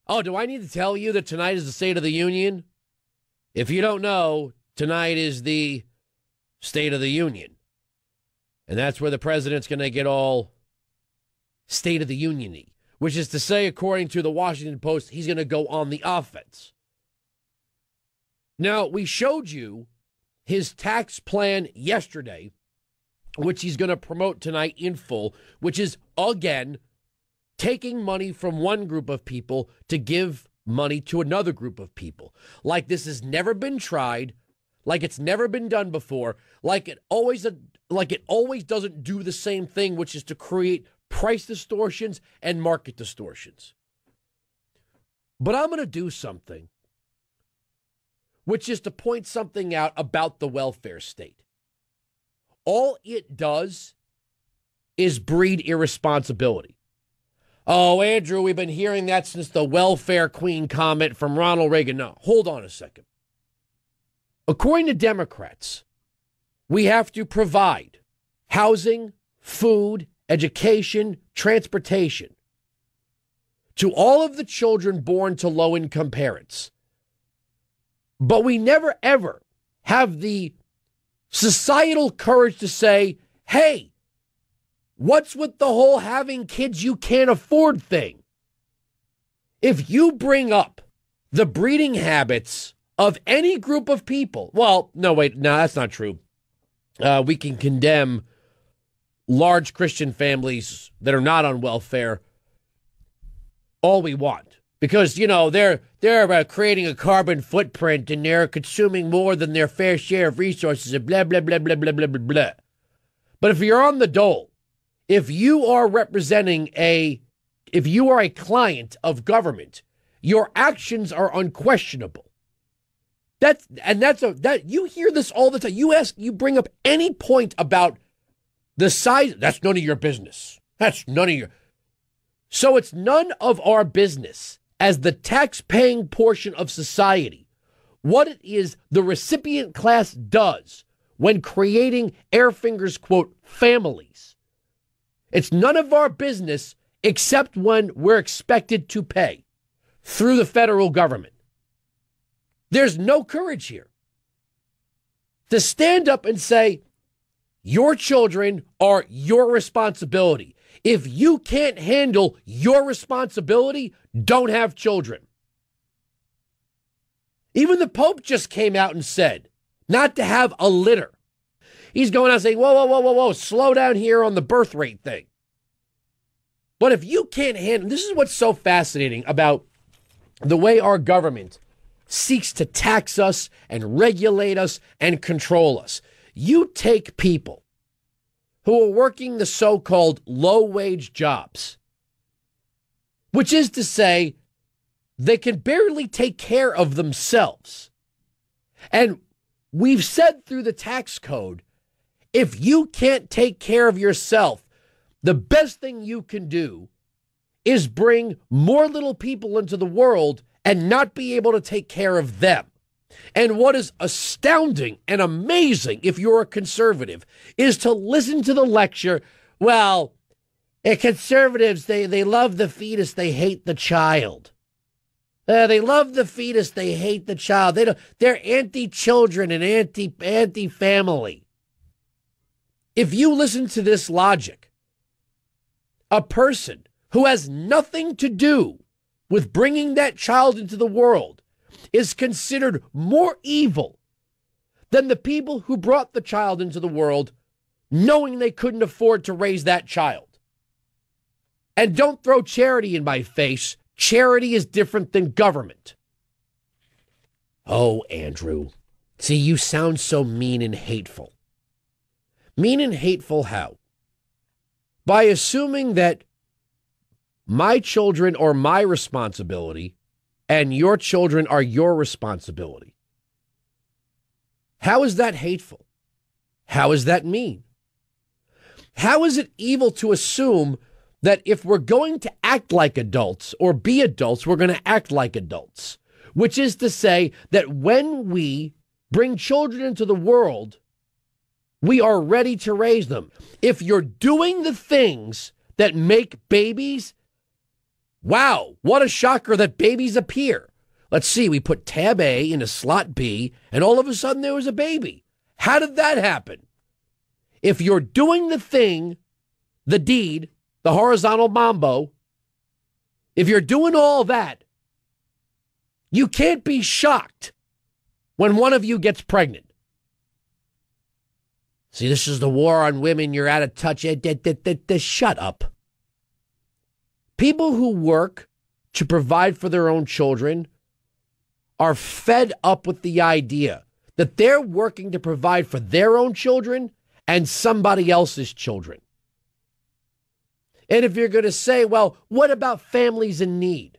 Oh, do I need to tell you that tonight is the State of the Union? If you don't know, tonight is the State of the Union. And that's where the president's going to get all State of the Union-y, which is to say, according to the Washington Post, he's going to go on the offense. Now, we showed you his tax plan yesterday, which he's going to promote tonight in full, which is, again, taking money from one group of people to give money to another group of people. Like this has never been tried, like it's never been done before, like it always doesn't do the same thing, which is to create price distortions and market distortions. But I'm going to do something, which is to point something out about the welfare state. All it does is breed irresponsibility. Oh, Andrew, we've been hearing that since the welfare queen comment from Ronald Reagan. No, hold on a second. According to Democrats, we have to provide housing, food, education, transportation to all of the children born to low-income parents. But we never, ever have the societal courage to say, hey, what's with the whole having kids you can't afford thing? If you bring up the breeding habits of any group of people, well, no, that's not true. We can condemn large Christian families that are not on welfare all we want. Because, you know, they're creating a carbon footprint and they're consuming more than their fair share of resources and blah, blah, blah, blah, blah, blah, blah, blah. But if you're on the dole, if you are a client of government, your actions are unquestionable. You hear this all the time. You bring up any point about the size, that's none of your business. That's none of your. So it's none of our business as the tax-paying portion of society what it is the recipient class does when creating Airfinger's, quote, families. It's none of our business except when we're expected to pay through the federal government. There's no courage here to stand up and say, your children are your responsibility. If you can't handle your responsibility, don't have children. Even the Pope just came out and said not to have a litter. He's going out saying, whoa, slow down here on the birth rate thing. But if you can't handle, this is what's so fascinating about the way our government seeks to tax us and regulate us and control us. You take people who are working the so-called low-wage jobs, which is to say they can barely take care of themselves. And we've said through the tax code, if you can't take care of yourself, the best thing you can do is bring more little people into the world and not be able to take care of them. And what is astounding and amazing, if you're a conservative, is to listen to the lecture, well, conservatives, they love the fetus, they hate the child. They love the fetus, they hate the child. They're anti-children and anti-family. If you listen to this logic, a person who has nothing to do with bringing that child into the world is considered more evil than the people who brought the child into the world knowing they couldn't afford to raise that child. And don't throw charity in my face. Charity is different than government. Oh, Andrew. See, you sound so mean and hateful. Mean and hateful how? By assuming that my children are my responsibility and your children are your responsibility. How is that hateful? How is that mean? How is it evil to assume that if we're going to act like adults or be adults, we're going to act like adults? Which is to say that when we bring children into the world, we are ready to raise them. If you're doing the things that make babies, Wow, what a shocker that babies appear. Let's see, we put tab A into slot B, and all of a sudden there was a baby. How did that happen? If you're doing the thing, the deed, the horizontal mambo, if you're doing all that, you can't be shocked when one of you gets pregnant. See, this is the war on women. You're out of touch. Shut up. People who work to provide for their own children are fed up with the idea that they're working to provide for their own children and somebody else's children. And if you're going to say, well, what about families in need?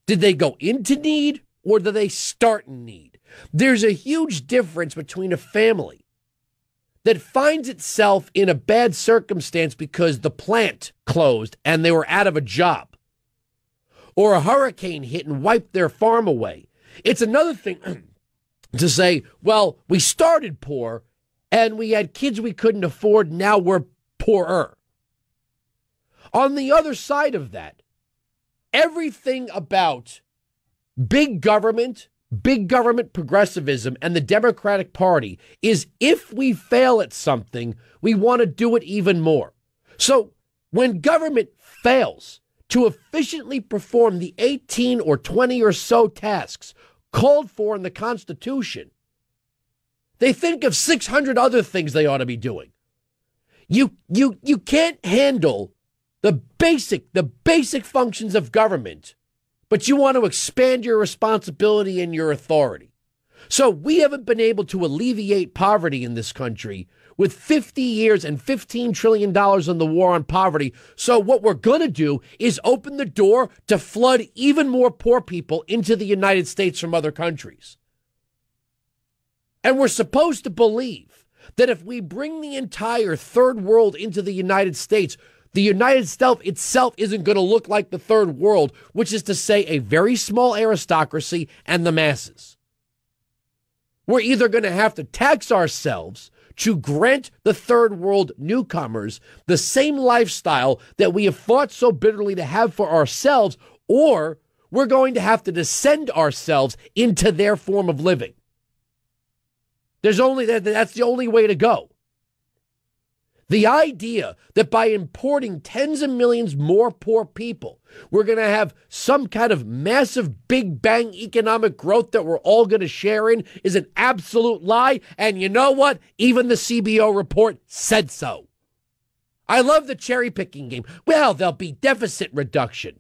Did they go into need or did they start in need? There's a huge difference between a family that finds itself in a bad circumstance because the plant closed and they were out of a job, or a hurricane hit and wiped their farm away. It's another thing to say, well, we started poor and we had kids we couldn't afford, now we're poorer. On the other side of that, everything about big government progressivism, and the Democratic Party is if we fail at something, we want to do it even more. So when government fails to efficiently perform the 18 or 20 or so tasks called for in the Constitution, they think of 600 other things they ought to be doing. You can't handle the basic functions of government, but you want to expand your responsibility and your authority. So we haven't been able to alleviate poverty in this country with 50 years and $15 trillion on the war on poverty. So what we're going to do is open the door to flood even more poor people into the United States from other countries. And we're supposed to believe that if we bring the entire third world into the United States, the United States itself isn't going to look like the third world, which is to say a very small aristocracy and the masses. We're either going to have to tax ourselves to grant the third world newcomers the same lifestyle that we have fought so bitterly to have for ourselves, or we're going to have to descend ourselves into their form of living. That's the only way to go. The idea that by importing tens of millions more poor people, we're going to have some kind of massive big bang economic growth that we're all going to share in is an absolute lie. And you know what? Even the CBO report said so. I love the cherry picking game. Well, there'll be deficit reduction.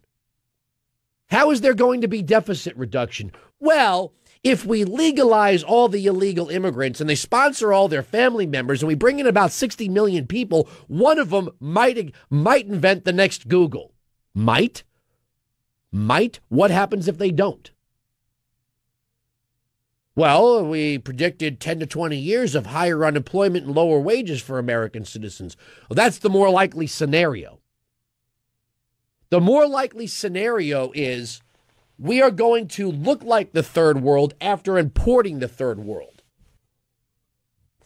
How is there going to be deficit reduction? Well, if we legalize all the illegal immigrants and they sponsor all their family members and we bring in about 60 million people, one of them might invent the next Google. Might? What happens if they don't? Well, we predicted 10 to 20 years of higher unemployment and lower wages for American citizens. Well, that's the more likely scenario. The more likely scenario is we are going to look like the third world after importing the third world.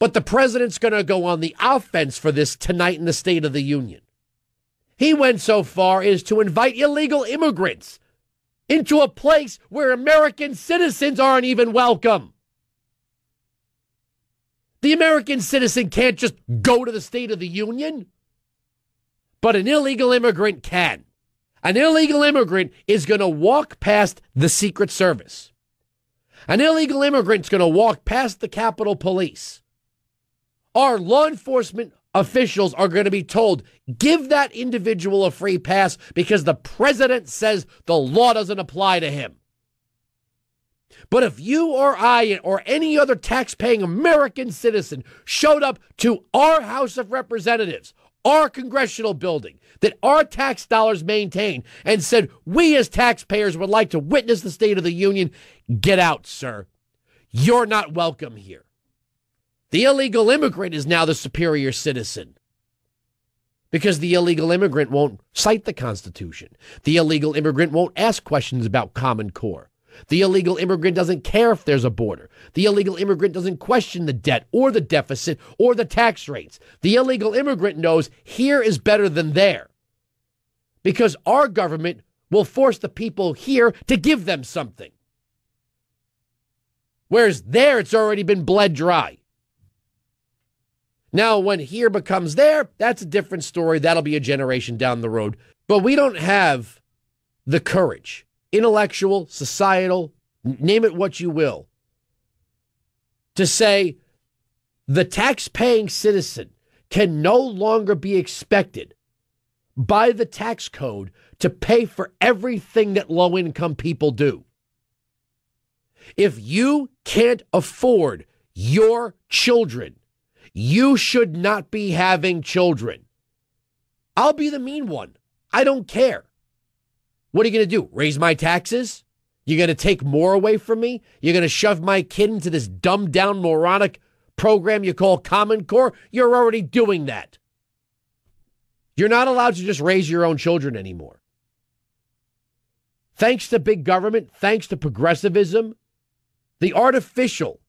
But the president's going to go on the offense for this tonight in the State of the Union. He went so far as to invite illegal immigrants into a place where American citizens aren't even welcome. The American citizen can't just go to the State of the Union, but an illegal immigrant can. An illegal immigrant is going to walk past the Secret Service. An illegal immigrant's going to walk past the Capitol Police. Our law enforcement officials are going to be told, give that individual a free pass because the president says the law doesn't apply to him. But if you or I or any other tax-paying American citizen showed up to our House of Representatives, our congressional building that our tax dollars maintain, and said, we as taxpayers would like to witness the State of the Union, get out, sir. You're not welcome here. The illegal immigrant is now the superior citizen because the illegal immigrant won't cite the Constitution. The illegal immigrant won't ask questions about Common Core. The illegal immigrant doesn't care if there's a border. The illegal immigrant doesn't question the debt or the deficit or the tax rates. The illegal immigrant knows here is better than there because our government will force the people here to give them something. Whereas there, it's already been bled dry. Now, when here becomes there, that's a different story. That'll be a generation down the road. But we don't have the courage, intellectual, societal, name it what you will, to say the tax-paying citizen can no longer be expected by the tax code to pay for everything that low-income people do. If you can't afford your children, you should not be having children. I'll be the mean one. I don't care. What are you going to do? Raise my taxes? You're going to take more away from me? You're going to shove my kid into this dumbed-down, moronic program you call Common Core? You're already doing that. You're not allowed to just raise your own children anymore. Thanks to big government, thanks to progressivism, the artificial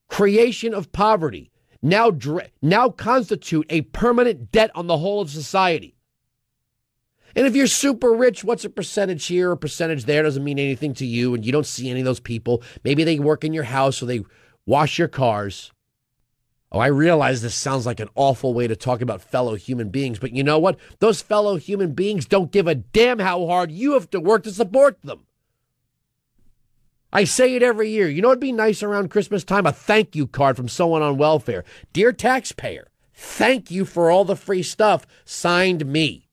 creation of poverty now constitute a permanent debt on the whole of society. And if you're super rich, what's a percentage here or percentage there doesn't mean anything to you, and you don't see any of those people. Maybe they work in your house or they wash your cars. Oh, I realize this sounds like an awful way to talk about fellow human beings, but you know what? Those fellow human beings don't give a damn how hard you have to work to support them. I say it every year. You know what'd be nice around Christmas time? A thank you card from someone on welfare. Dear taxpayer, thank you for all the free stuff. Signed, me.